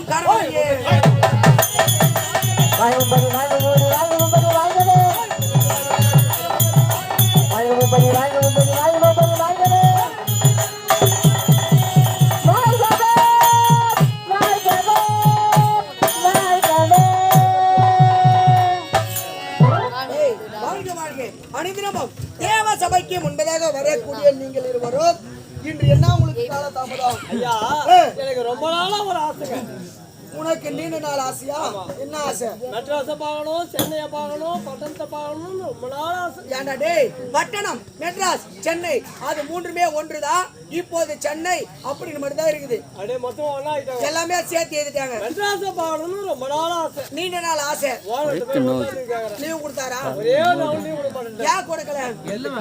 வாழும் கரவழியே அனைதினமும் தேவ சபைக்கு முன்பதாக வரக்கூடிய நீங்கள் இருவரும் இன்று என்ன உங்களுக்கு கால தாமதம்? ஐயா, எனக்கு ரொம்ப நாளா ஒரு ஆசைங்க. உனக்கு நீண்ட நாள் ஆசையா? என்ன ஆசை? மெட்ராஸை பார்க்கணும், சென்னையை பார்க்கணும், பட்டணத்தை பார்க்கணும்னு ரொம்ப நாள் ஆசை. ஏண்டா டேய், பட்டணம், மெட்ராஸ், சென்னை அது மூன்றுமே ஒன்றுதான். இப்போது சென்னை அப்படின்னு மட்டும் தான் இருக்குது. அப்படியே மொத்தம் ஒண்ணா ஆயிட்டாங்க. எல்லாமே சேர்த்து எழுதிட்டாங்க. மெட்ராஸை பார்க்கணும்னு ரொம்ப நாள் ஆசை. நீண்ட நாள் ஆசை. லீவ் கொடுத்தாரா? ஒரே நாள் லீவ் கொடுக்க மாட்டேன். ஏன் கொடுக்கல?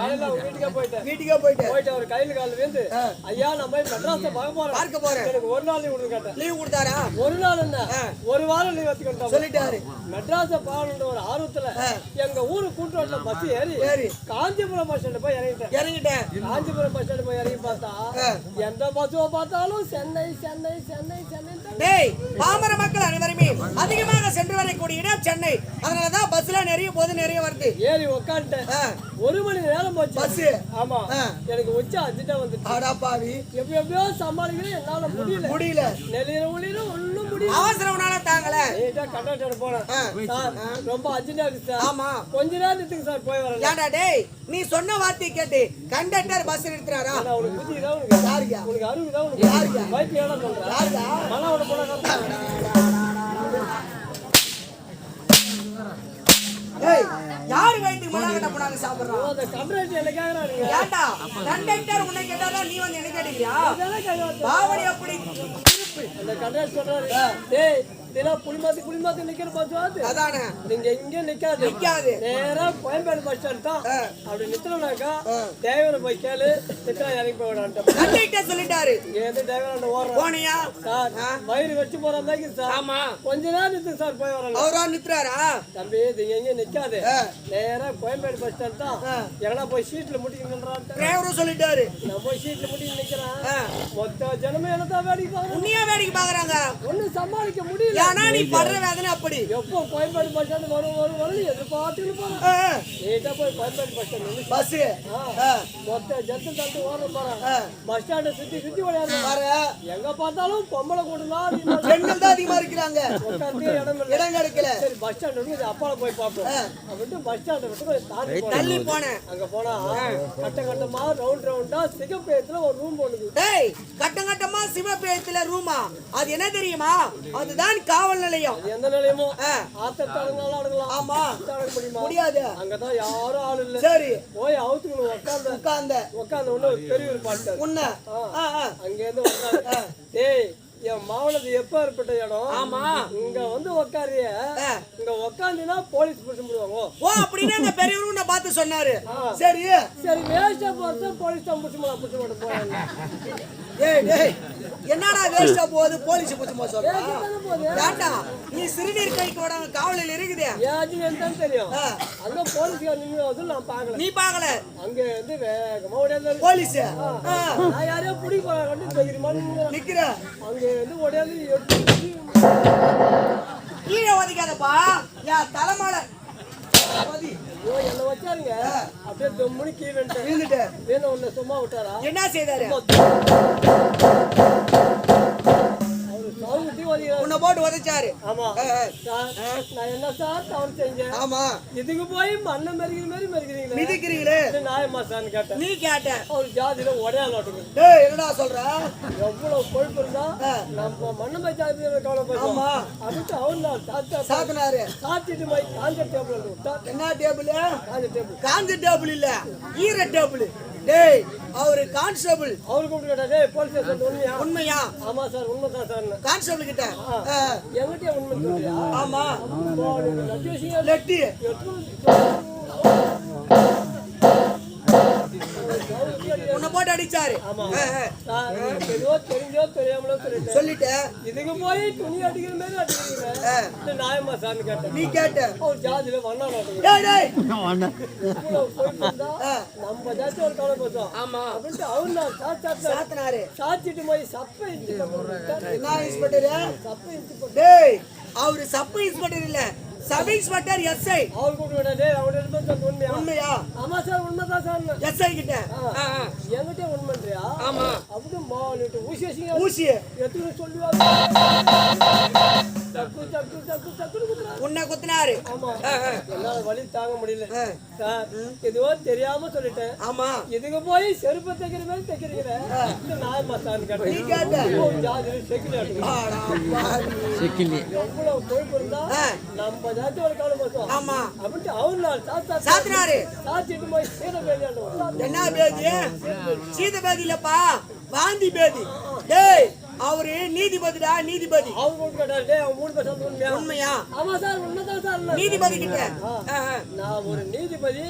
காலையில வீட்டுக்கே போயிட்டு அவர் கையில காலில் விழுந்து, ஐயா நம்ம மெட்ராஸை பார்க்க போறேன், எனக்கு ஒரு நாள் லீவ் கொடுக்க கேட்டேன். லீவ் கொடுத்தாரா? ஒரு நாள் என்ன, ஒரு வாரம் லீவ் வச்சுக்கிட்டோம் சொல்லிட்டாரு. மெட்ராஸை பார்க்கணுன்ற ஒரு ஆர்வத்துல எங்க ஊரு கூட்டோட்ல பஸ் ஏறி காஞ்சிபுரம் பஸ் ஸ்டாண்ட் போய் இறங்கிட்டேன். காஞ்சிபுரம் பஸ் ஸ்டாண்ட் போய் இறங்கி பார்த்தா எந்த பஸ்ஸோ பார்த்தாலும் சென்னை சென்னை சென்னை சென்னை. டேய், பாமர மக்கள் அனைவருமே அதிகமாக சென்று வரக்கூடிய இடம் சென்னை. அதனாலதான் பஸ்ல நிறைய வருது. ஏறி உட்காந்துட்டேன். 1 மணி நேரம் போச்சு பஸ். ஆமா, எனக்கு உச்ச அஞ்சுட்டா வந்து பாவி எப்படியோ சமாளிக்கிறேன். என்னால முடியல. நெல்லிர ஒளிர ஒண்ணும் முடியல. அவசரம்னால தாங்கல. கண்டக்டர் போனேன். சார் ரொம்ப அர்ஜென்ட்டா இருக்கு சார். ஆமா, கொஞ்ச நேரம் நிறுத்துங்க சார், போய் வரேன். ஏண்டா டேய், நீ சொன்ன வார்த்தை கேட்டு கண்டக்டர் பஸ் நிறுத்துறாரா? உனக்கு புத்தி தான், உனக்கு யாருயா? உனக்கு அறிவு தான், உனக்கு யாருயா? பைக்ல ஏடா சொல்ற? யாருயா? மனோட போனா ஏய், யார் வயித்துக்கு மலாகட்ட போனாங்க சாப்பிடுறான்? அந்த கண்டக்டர் என்ன கேக்குறாங்க? ஏண்டா கண்டக்டர் உன்னை கேட்டாதான் நீ வந்து என்ன கேட்டீங்க? பாவடி அப்படி அந்த கண்டக்டர் சொல்றாரு, டேய் தினா புளிமாத்தி நிக்கிற பஸ் வாது. அதானே, நீங்க இங்க நிக்காது. நேரா கோயம்பேடு பஸ் ஸ்டாண்ட் தான். அப்படி நிக்கிறனாக்கா தேவர போய் கேளு, நிக்கிறா இறங்கி போய்டான்ட்ட கண்டக்டர் சொல்லிட்டாரு. ஏது தேவராண்ட ஓடுற போனியா சார்? வயிறு வெச்சு போற மாதிரி சார். ஆமா, கொஞ்ச நேரம் நித்து சார், போய் வரேன். அவரா நித்துறாரா? தம்பி நீங்க எங்க நிக்காது, நேரா கோயம்பேடு பஸ் ஸ்டாண்ட் தான். எங்கனா போய் சீட்ல முட்டிங்கன்றான்ட்ட டிரைவரும் சொல்லிட்டாரு. நான் போய் சீட்ல முட்டி நிக்கிறேன். மொத்த ஜனமே என்னதான் வேடிக்கை பாக்குறாங்க. உன்னையா வேடிக்கை பாக்குறாங்க. ஒண்ணும் சமாளிக்க முடியல. ஏன்னா நீ படுற வேதனை அப்படி. எப்போ கோயம்பேடு பஸ் ஸ்டாண்ட் வரும் எதிர்பார்த்துட்டு போறேன். நீட்டா போய் கோயம்பேடு பஸ் ஸ்டாண்ட் பஸ் மொத்த ஜனத்தை தட்டு ஓட போறேன். பஸ் ஸ்டாண்டை சுத்தி விளையாடுறேன். எங்க பார்த்தாலும் பொம்பளை கூட்டலாம், பெண்கள் தான் அதிகமா இருக்கிறாங்க. இடம் கிடைக்கல. சரி பஸ் ஸ்டாண்ட் அப்பால போய் பார்ப்போம் அப்படின்ட்டு பஸ் ஸ்டாண்டை விட்டு தள்ளி போனேன். அங்க போனா கட்டமா ரவுண்டா சிகப்பேத்துல ஒரு ரூம் போடுது. டேய், கட்டமா சிவப்பேத்துல ரூமா? அது என்ன தெரியுமா? அதுதான் காவல் நிலையம். எந்த நிலையமோ ஆத்தத்தாளுங்களால அடங்கலாம். ஆமா, அடங்க முடியாது. அங்கதான் யாரும் ஆள் இல்ல. சரி, போய் அவுத்துக்கணும். உட்கார்ந்த உடனே ஒரு பெரிய ஒரு பாட்டு உன்ன அங்க இருந்து உட்காந்து, டேய் என் மாவனது எப்ப ஏற்பட்ட இடம்? ஆமா, இங்க வந்து உட்காரிய, இங்க உட்காந்துனா போலீஸ் பிடிச்சு விடுவாங்க. ஓ, அப்படின்னு அந்த பெரியவரு உன்னை பார்த்து சொன்னாரு. சரி வேஸ்டா போறது போலீஸ் தான் பிடிச்சு போட்டு போறாங்க. டேய் என்னடா வேஸ்டா போகுது, போலீஸ் பிடிச்சு சொல்றா? நீ சிறுநீர் கழிக்க விடாம காவலில் இருக்குது. ஏன் தெரியும்? அங்க போலீஸ்கார் நின்று நான் பாக்கல. நீ பாக்கல? அங்க வந்து வேகமா ஓடியாந்து போலீஸ் நான் யாரையோ பிடிக்க போறாங்க நிக்கிற. அங்க வந்து ஓடியாந்து கீழே ஒதுக்காதப்பா, என் தலைமால என்ன வச்சாருங்க. அப்படியே தொம்முனி கீழே ஒண்ணு சும்மா விட்டாரா? என்ன செய்தாரு? உன்னை போட்டு உதைச்சாரு. ஆமா, நான் என்ன சார் தவறு செஞ்சேன்? ஆமா, இதுக்கு போய் மண்ணை மிதிக்கிறீங்களே, நியாயமா சார்னு கேட்டேன். நீ கேட்ட ஒரு ஜாதியில உடையாளாட்டுங்க. என்னடா சொல்ற? எவ்வளவு கொழுப்பு இருந்தா நம்ம மண்ணை போய் ஜாதி கவலைப்படுவோம். அதுக்கு அவன் சாத்தினாரு. சாத்திட்டு போய் காஞ்ச டேபிள் விட்டா. என்ன டேபிள்? காஞ்ச டேபிள் இல்ல, ஈர டேபிள். டேய், அவரு கான்ஸ்டபிள். அவரு கூப்பிட்டு கேட்டா, டேய் போலீஸ் ஸ்டேஷன் உண்மையா? உண்மையா? ஆமா சார், உண்மைதான் சார். கான்ஸ்டபிள் கிட்ட எங்கிட்ட உண்மை சொல்றியா? ஆமா, லெட்டி உன்னை போட்டு அடிச்சாரு. ஏதோ தெரிஞ்சோ தெரியாமலோ சொல்லிட்டேன். இதுக்கு போய் துணி அடிக்கிற மாதிரி அடிக்கிறீங்க. நியாயமா சார்னு கேட்டேன். நீ கேட்ட அவர் ஜாதியில வண்ணாடு நம்ம ஜாதி ஒரு கவலை பார்த்தோம். ஆமா அப்படின்ட்டு அவரு நான் சாத்தினாரு. சாத்திட்டு போய் சப்பை சப்பை டேய் அவரு சப் இன்ஸ்பெக்டர் இல்ல, சப் இன்ஸ்பெக்டர் எஸ்ஐ. அவர் கூப்பிட்டு அவரு உண்மையா? ஆமா சார் உண்மைதான் சார். எஸ்ஐ கிட்ட என்கிட்ட உண்மைன்றியா? ஆமா. அப்படி மாலிட்டு ஊசி ஊசி எத்தனை சொல்லுவாங்க. உன்னை குத்துனாரு. ஆமா. என்னால வலி தாங்க முடியல சார். எதுவோ தெரியாம சொல்லிட்டேன். ஆமா. இதுக்கு போய் செருப்பு தைக்கிற மாதிரி தைக்கிறீங்க. நான் மசான் நீ கேட்ட ஜாதி செக்கிலி எவ்வளவு கொழுப்பு இருந்தா நம்ம ஜாதி ஒரு கவலை பார்த்தோம். ஆமா. அப்படின்ட்டு அவரு நாள் சாத்தினாரு. சாத்திட்டு போய் சீத பேதி. என்ன பேதி? சீத பேதி இல்லப்பா, வாந்தி பேதி. டேய் அவரு நீதிபதிடா, நீதிபதி. அவரு கூப்பிட்டாரு. டேய் அவன் 3 பேர் உண்மையா? உண்மையா? ஆமா சார் உண்மைதான் சார். நீதிபதி கிட்ட நான் ஒரு நீதிபதி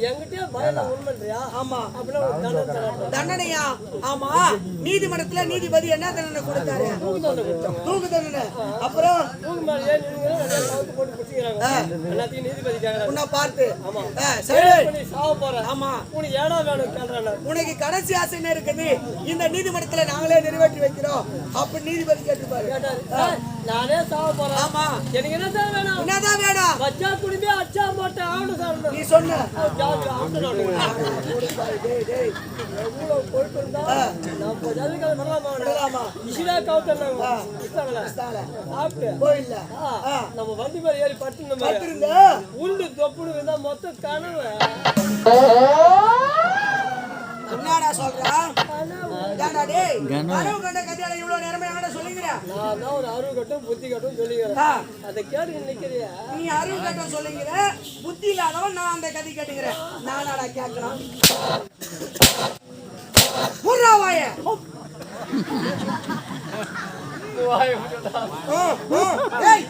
என்கிட்ட பயல உண்மைன்றியா? ஆமா. அப்படின்னா ஒரு தண்டனை தண்டனையா? ஆமா. நீதிமன்றத்துல நீதிபதி என்ன தண்டனை கொடுத்தாரு? தூக்கு தண்டனை. அப்புறம் தூக்கு மேலே நீங்க போட்டு பிடிச்சிக்கிறாங்க. எல்லாத்தையும் நீதிபதி கேக்குறாங்க. உன்னை பார்த்து. ஆமா. சரி நீ சாவ போற. ஆமா. உனக்கு ஏடா வேணும் கேக்குறாங்க. உனக்கு கடைசி ஆசை என்ன இருக்குது? இந்த நீதிமன்றத்துல நாங்களே நிறைவேற்றி வைக்கிறோம் அப்ப நீதிபதி கேட்டுப்பாரு. நானே சாவ போறேன். ஆமா. எனக்கு என்னதான் வேணும்? என்னதான் வேணும்? பச்சா குடிமே அச்சா போட்டு ஆவணும் சார். நீ சொன்ன டேய் டேய் எவ்வளவு கொழுப்பு இருந்தா நம்ம ஜாதிக்கார வரலாமா? இசிரா கவுத்தறாங்க. இஸ்தாங்களா? சாப்பிட்டு போயில்ல. நம்ம வண்டி மேல ஏறி படுத்துங்க. உண்டு தொப்புடு இருந்தா மொத்த கனவு. என்னடா சொல்றா? ஏன்டா டேய் கனவு கண்ட கதையால இவ்வளவு நேரமா என்கிட்ட சொல்லிங்கற? நான் தான் ஒரு அறிவு கட்டும் புத்தி கட்டும் சொல்லிக்கிறேன். அத கேட்டு நிக்கிறியா? நீ அறிவு கட்டும் சொல்லிங்கற, புத்தி இல்லாதவன் நான் அந்த கதை கேட்டுக்கிறேன். நானாடா கேட்கணும்? புறா வாயே. டேய்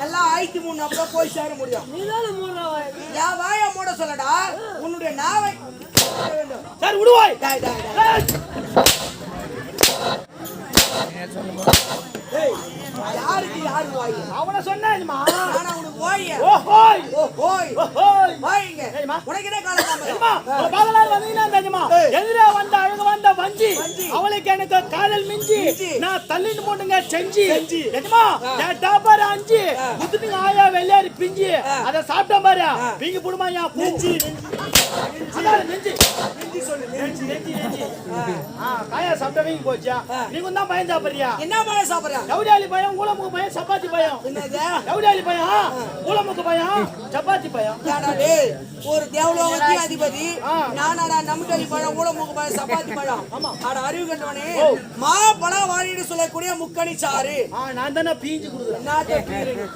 எல்லாம் ஆயிட்டு மூணு அப்புறம் போய் சேர முடியும். நீதான மூணா வாயே. யா வாயை மூட சொல்லடா. உன்னுடைய நாவை சார் விடுவாய். டேய் டேய் டேய் டேய் யாருக்கு யாரு வாய்? அவன சொன்னேமா. நானா உனக்கு வாய்? ஓ ஹோய் ஓ ஹோய் ஹோய் வாய்ங்க. உனக்கு என்ன காலம் தெரியுமா? பாகலால் வந்தீனா தெரியுமா? எதிரே வந்த அழகு வந்த வஞ்சி அவளுக்கு எனக்கு காதல் மிஞ்சி நான் தள்ளிட்டு போடுங்க செஞ்சி தெரியுமா? நான் டாபர் அஞ்சி குத்துங்க ஆயா வெள்ளாரி பிஞ்சி அத சாப்பிட்ட பாரு பிங்கி புடுமா யா நெஞ்சி நெஞ்சி நெஞ்சி சொல்லு நெஞ்சி நெஞ்சி நெஞ்சி காயா சாப்பிட்ட வீங்கி போச்சா? நீங்க தான் பயம் சாப்பிடுறியா? என்ன பயம் சாப்பிடுற? லவுடாலி பயம், ஊளமுக்கு பயம், சப்பாத்தி பயம். என்னது? லவுடாலி பயம், ஊளமுக்கு பயம், சப்பாத்தி பயம். ஏடா டேய் ஒரு தேவலோகத்தி அதிபதி நானாடா நம்கலி பழம், ஊளமுக்கு பழம், சப்பாத்தி பழம். ஆட அறிவு கண்டவனே மா பழம் வாழிடு சொல்லக்கூடிய முக்கணி சாறு. நான் தான பீஞ்சு குடுக்குறேன். நாட்டை பீறீங்க.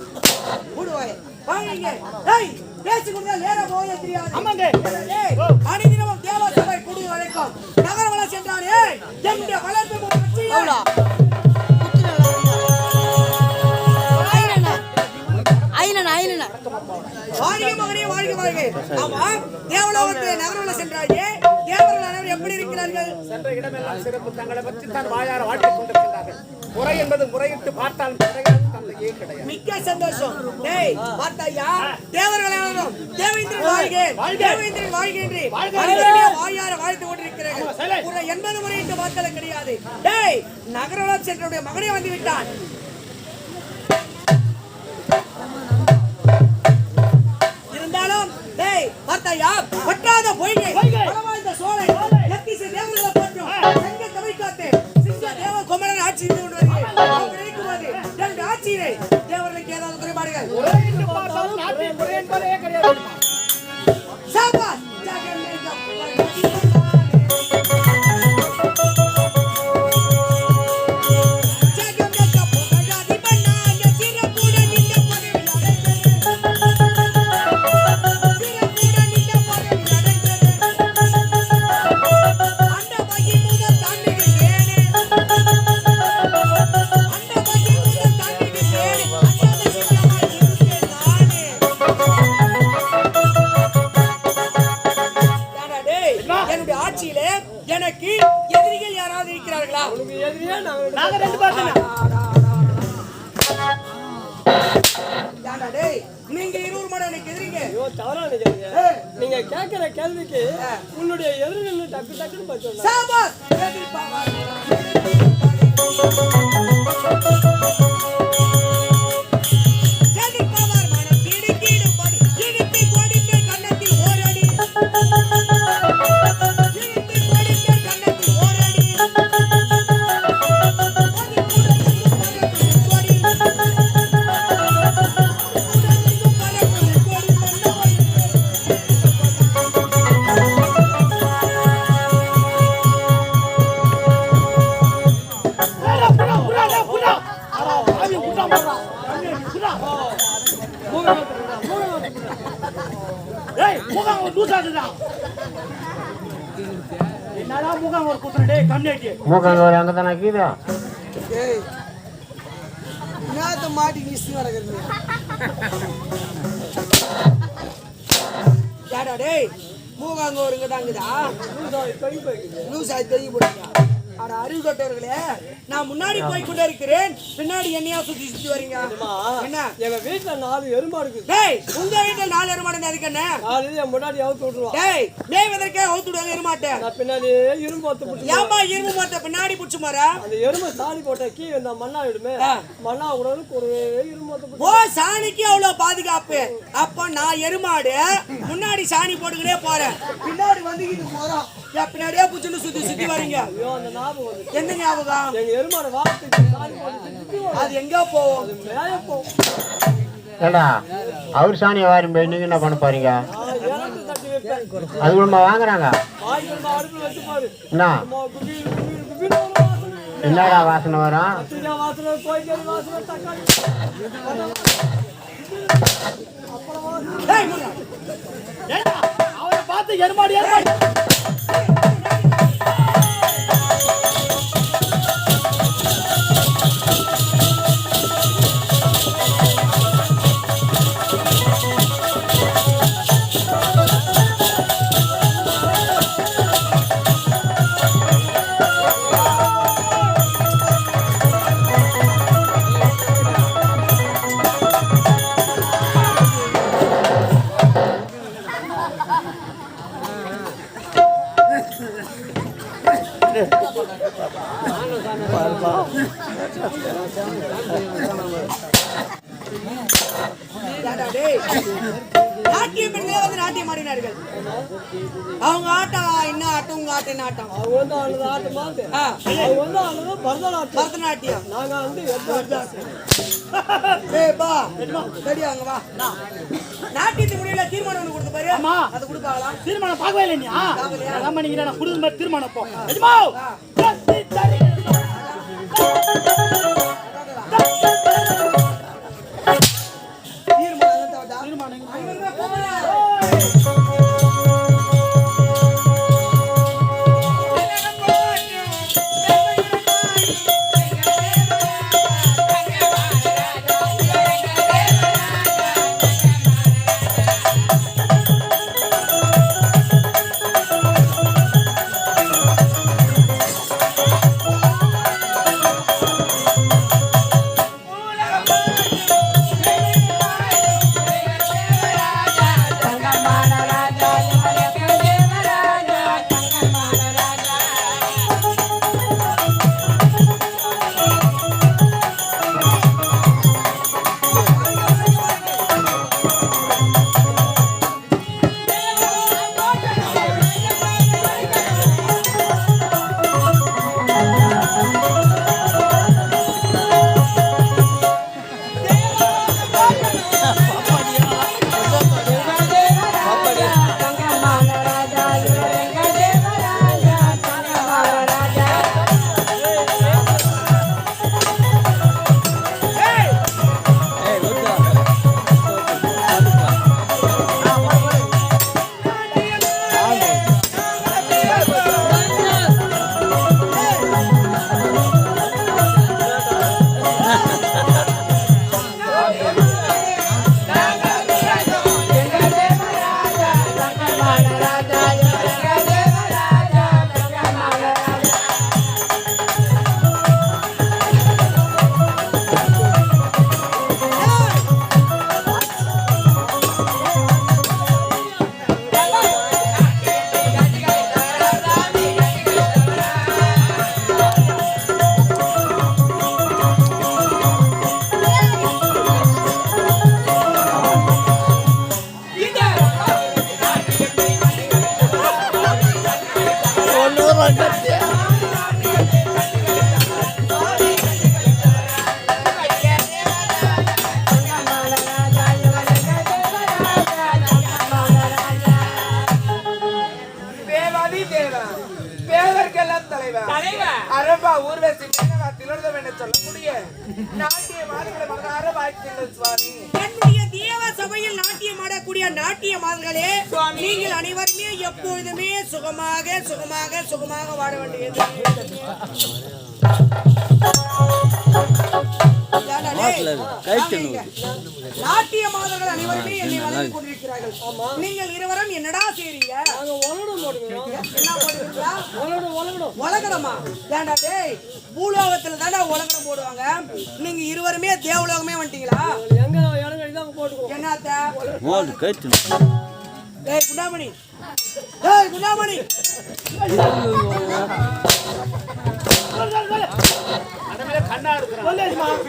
குடுவாய். வாங்க. டேய் பேசி குடுங்க லேரா போயே தெரியாது. ஆமாங்க. டேய் அணிதினமும் தேவ சபை குடு வளைக்கும். நகரவள சென்றாரே எம்முடைய வளர்ப்பு முயற்சி. அவுடா. வாழ்க மகனே வாழ்க வாழ்க. ஆமா தேவலோகத்திலே நகரவள சென்றாரே தேவர்கள் அனைவரும் எப்படி இருக்கிறார்கள்? சென்ற இடமெல்லாம் சிறப்பு. தங்களை பற்றி தான் வாயார வாழ்த்துக் கொண்டிருக்கிறார்கள். முறை என்பது முறையிட்டு பார்த்தால் தந்தையே கிடையாது. மிக்க சந்தோஷம். டேய் பார்த்தாயா தேவர்கள் அனைவரும் தேவேந்திரன் வாழ்க தேவேந்திரன் வாழ்க என்று அனைவரும் வாயார வாழ்த்து கொண்டிருக்கிறார்கள். ஒரு 80 முறையிட்டு பார்த்தல கிடையாது. டேய் நகரவள சென்றவருடைய மகனே வந்து விட்டான். இருந்தாலும் டேய் பார்த்தாயா பட்டாத பொய்கை பலவாய்ந்த சோலை எத்திசை தேவர்களை போற்றும் செங்க தமிழ்காத்து சிங்க தேவ குமரன் ஆட்சி செய்து கொண்டு வருகிறார். நினைக்கும்போது எங்கள் ஆட்சியிலே தேவர்களுக்கு ஏதாவது குறைபாடுகள் சாபாஸ் ஐயோ தவறா நினைக்கிறீங்க. நீங்க கேட்கிற கேள்விக்கு உன்னுடைய எதிரில் டக்கு டக்குன்னு பதில் சாபாஸ் எதிர்பார்ப்பார் மனம் கிடுகிடு படி கிடுப்பி கொடிக்கை கண்ணத்தில் ஓரடி கிடுப்பி கொடிக்கை கண்ணத்தில் ஓரடி மூக்காங்க அங்கதானே கீதா மாட்டி நிச்சு நடக்கிறது யாடா டேய் மூகாங்க ஒருங்க தாங்குதா லூசாய் தொங்கி போடுங்க. அட அறிவு கட்டவர்களே, நான் முன்னாடி போய் கொண்டே இருக்கிறேன், பின்னாடி என்னையா சுத்தி சுத்தி வரீங்க என்ன? எங்க வீட்டுல 4 எருமாடு இருக்குது. டேய் உங்க வீட்டுல 4 எருமாடு அதுக்கு என்ன? காலையில என் முன்னாடி அவுத்து விட்டுருவான். டேய் மேய்வதற்கே அவுத்து விடுவாங்க எருமாட்டை. நான் பின்னாடி இரும்பு ஒத்து புடிச்சு ஏம்பா இரும்பு மாட்ட பின்னாடி புடிச்சு மாறா? அந்த எருமை சாணி போட்ட கீ இந்த மண்ணா விடுமே, மண்ணா கூட ஒரு இரும்பு ஒத்து ஓ சாணிக்கு அவ்வளவு பாதுகாப்பு. அப்ப நான் எருமாடு முன்னாடி சாணி போட்டுக்கிட்டே போறேன், பின்னாடி வந்துகிட்டு போறோம், பின்னாடியே புடிச்சுன்னு சுத்தி சுத்தி வரீங்க. ஐயோ அந்த ஞாபகம் வந்து எந்த ஞாபகம்? எங்க எருமாடு வாரத்துக்கு சாணி போட்டு அது எங்க போவோம்? மேய போகும். ஏடா அவர் சாணியை வாரி போய் நீங்க என்ன பண்ண போறீங்க? இறந்து தட்டி வைப்பேன். அது நம்ம வாங்குறாங்க வாய்க்கு அடுப்புல வச்சு பாரு. என்ன குபீர் குபீர் குபீர் வாசனை. என்னடா வாசனை வரும்? கத்திரிக்காய் வாசனை, கோழிக்கறி வாசனை, தக்காளி அப்புறம் வாசனை. டேய் முன்னா ஏண்டா அவரை பார்த்து எருமாடி எருமாடி நாட்டியம் வந்து நாட்டியம் ஆடினார்கள். அவங்க ஆட்டம் என்ன ஆட்டம், உங்க ஆட்டம் என்ன ஆட்டம்? அவங்க வந்து அந்த ஆட்டம் மாதிரி அவங்க வந்து அந்த பரதநாட்டியம். பரதநாட்டியம். நாங்க வந்து அங்க வா. நாட்டியத்து முடியல தீர்மானம் ஒண்ணு கொடுத்து பாரு. ஆமா அதை கொடுப்பாங்களா? தீர்மானம் பார்க்கவே இல்லை நீ அதான் நீங்க நான் குடும்ப மாதிரி தீர்மானம் போ நாட்டிய மாதங்களை மனதார வாழ்த்துங்கள் சுவாமி. என்னுடைய தேவ சபையில் நாட்டியம் ஆடக்கூடிய நாட்டிய மாதங்களே, நீங்கள் அனைவருமே எப்பொழுதுமே சுகமாக சுகமாக சுகமாக வாழ வேண்டியது. நாட்டிய மாதர்கள் அனைவருமே என்னை வளர்ந்து கொண்டிருக்கிறார்கள். நீங்கள் இருவரும் என்னடா செய்றீங்க? என்ன போடுறீங்களா? உலகடமா? ஏண்டா டேய், பூலோகத்துல தானே உலகடம் போடுவாங்க. நீங்க இருவருமே தேவலோகமே வந்துட்டீங்களா? என்னத்த? டேய் குண்டாமணி, டேய் குண்டாமணி, கண்ணா இருக்கிறான்.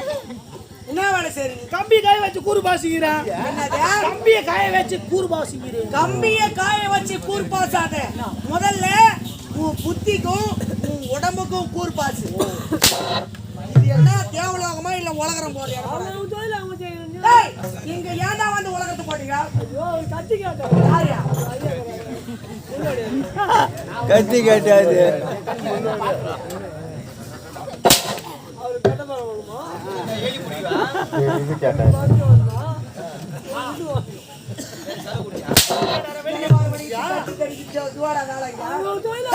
என்ன வேலை செய்றீங்க? கம்பி காய வச்சு கூறு பாசிக்கிறேன். என்னது? கம்பியை காய வச்சு கூறு பாசிக்கிறேன். கம்பிய காய வச்சு கூர் பாசாத. முதல்ல உன் புத்திக்கும் உன் உடம்புக்கும் கூர் பாசு. இது என்ன தேவலோகமா இல்ல உலகம் போறியா? டேய், இங்க ஏன்டா வந்து உலகத்தை போட்டீங்க? கத்தி கேட்டேன். யாரியா? கத்தி கேட்டாது. அவரு கட்ட வரணுமா? இது கேட்டேன்.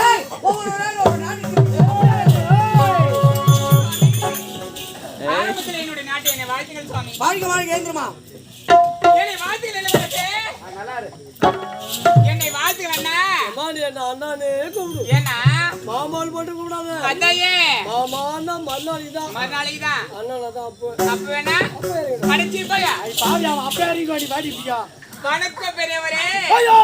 டேய், ஒவ்வொரு நாளும் ஒரு நாளைக்கு ஆரம்பத்தில் என்னுடைய நாட்டை என்னை வாழ்த்துங்கள் சுவாமி. வாழ்க வாழ்க ஏந்திரமா. என்னை வாழ்த்துங்கள் இளவரசே. என்னை வாழ்த்துங்கள் அண்ணா. மாடி என்ன அண்ணானே கூப்பிடு. ஏன்னா மாமாள் போட்டு கூப்பிடாத. அதையே மாமான்னா மறுநாளைக்கு தான். மறுநாளைக்கு தான். அண்ணனா தான் அப்போ. அப்ப வேணா படிச்சு போயா. பாவி அவன் அப்பே அறிக்கை வாடி வாடிப்பியா. வணக்கம் பெரியவரே. ஐயோ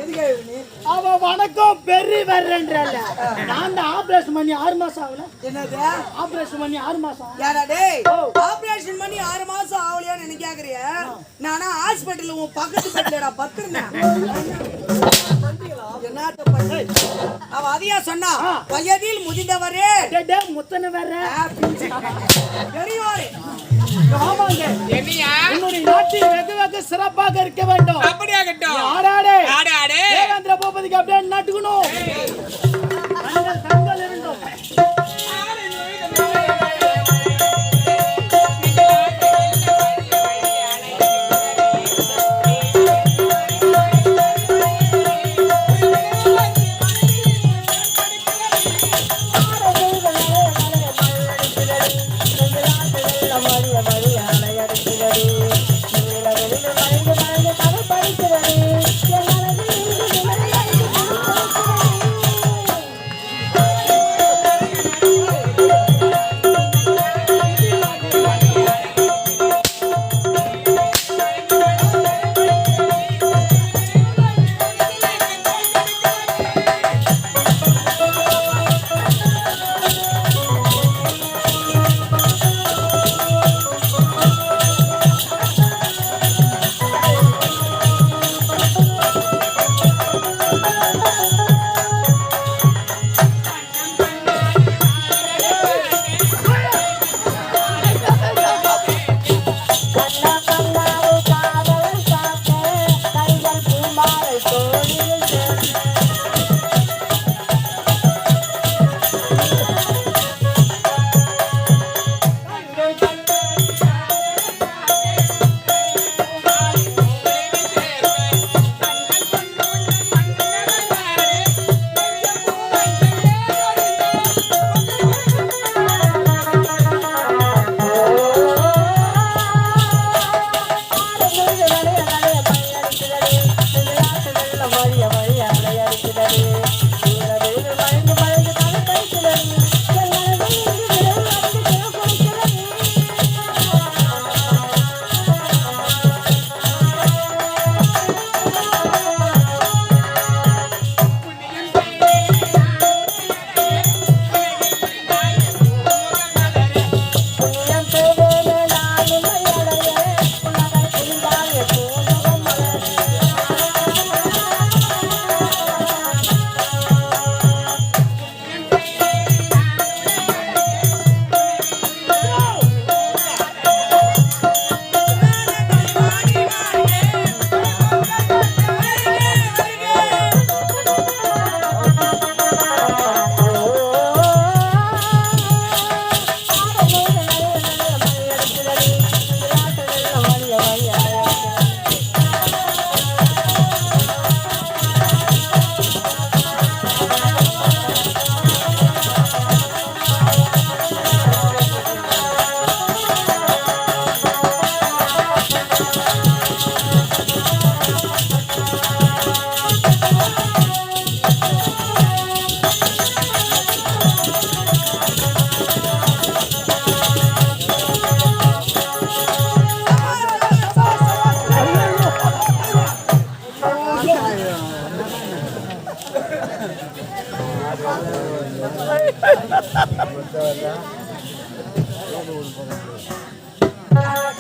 எதுக்கு நீ? அவ வணக்கம் பெரிய வர்றேன்றல்ல. நான் தான் ஆபரேஷன் பண்ணி 6 மாசம் ஆகல. என்னது? ஆபரேஷன் பண்ணி 6 மாசம். யாரா டேய்? ஆபரேஷன் பண்ணி 6 மாசம் ஆவலையான்னு என்ன கேக்குறிய? நானா ஹாஸ்பிடல்ல உன் பக்கத்து பெட்லடா படுத்துறேன். என்னத்த பண்ணி? அவ அதியா சொன்னா, வயதில் முதிந்தவரே. டேய் முத்தன வர்ற. பெரியவரே. ஆமாங்க. என்னையா? என்னுடைய நாட்டில் வெகு வெகு சிறப்பாக இருக்க வேண்டும். அப்படியாகட்டும். ஆடாடே. ஆடு ஆடு. தேவேந்திர பூபதிக்கு அப்படியே நாட்டுக்கணும். தங்கள் இருந்தோம். Thank you.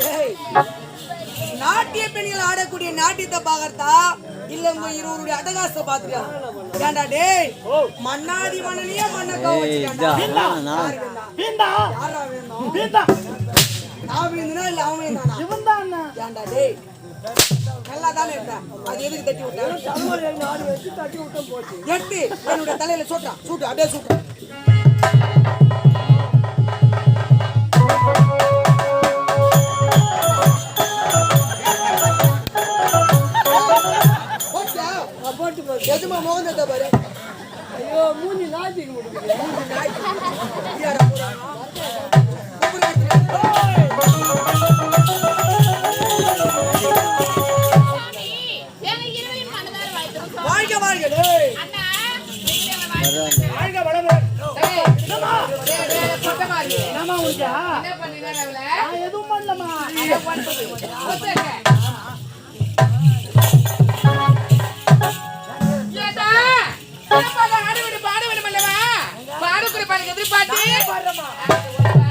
டேய், நாட்டிய பெண்கள் ஆடக்கூடிய நாட்டியத்தை பாக்கறதா இல்ல உங்க இருவருடைய அட்டகாசத்தை பாத்துறியா? ஏன்டா டேய், மன்னாதி மன்னனையே மன்னக்கா வச்சுட்டான்டா. யாரா வேணும்? நான் வேணும்னா இல்ல அவன் வேணும்னா? ஏன்டா டேய், நல்லா தானே இருந்தா, அது எதுக்கு தட்டி விட்டா? தலைமுறை நாடு வச்சு தட்டி விட்டோம் போச்சு. எடுத்து என்னுடைய தலையில சூட்டா, சூட்டு அப்படியே சூட்டு. ஓகே, போட்டு போச்சு. எதுமா மோகந்தத்தை பாரு. ஐயோ மூஞ்சி நாய்ச்சிக்கு முடியுது. இடியாடா போடா. வாழ்க வாழ்க டேய். வாழ்க வளமுடன். என்னம்மா உனக்கு? நான் எதுவும் பண்ணலம்மா. பாடு பாடு பாடு பாடு பாடு பாடு பாடு பாடு பாடு பாடு பாடு பாடு